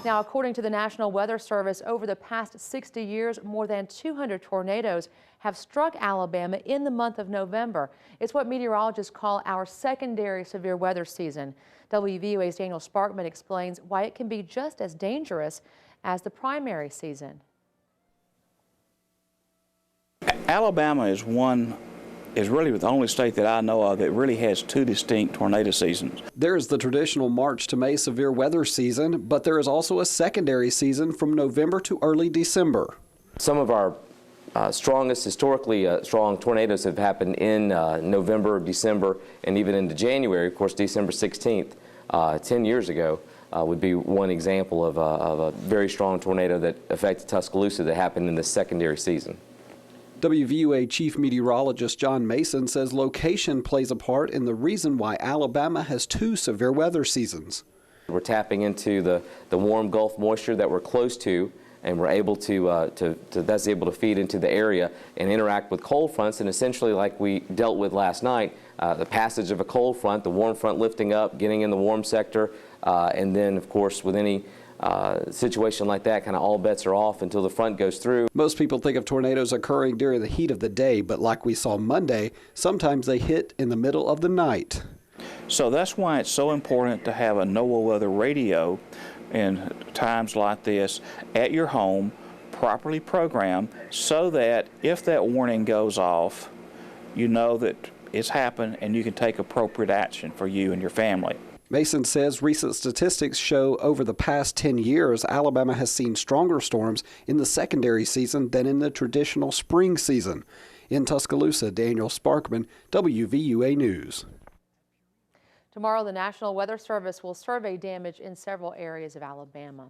Now, according to the National Weather Service, over the past 60 years, more than 200 tornadoes have struck Alabama in the month of November. It's what meteorologists call our secondary severe weather season. WVUA's Daniel Sparkman explains why it can be just as dangerous as the primary season. Alabama is really the only state that I know of that really has two distinct tornado seasons. There is the traditional March to May severe weather season, but there is also a secondary season from November to early December. Some of our strongest, historically strong tornadoes have happened in November, December, and even into January. Of course, December 16th, 10 years ago, would be one example of a very strong tornado that affected Tuscaloosa that happened in the secondary season. WVUA Chief Meteorologist John Mason says location plays a part in the reason why Alabama has two severe weather seasons. We're tapping into the warm Gulf moisture that we're close to, and we're able that's able to feed into the area and interact with cold fronts. And essentially, like we dealt with last night, the passage of a cold front, the warm front lifting up, getting in the warm sector, and then, of course, with any situation like that, kind of all bets are off until the front goes through. Most people think of tornadoes occurring during the heat of the day, but like we saw Monday, sometimes they hit in the middle of the night. So that's why it's so important to have a NOAA weather radio in times like this at your home, properly programmed, so that if that warning goes off, you know that it's happened and you can take appropriate action for you and your family. Mason says recent statistics show over the past 10 years, Alabama has seen stronger storms in the secondary season than in the traditional spring season. In Tuscaloosa, Daniel Sparkman, WVUA News. Tomorrow, the National Weather Service will survey damage in several areas of Alabama.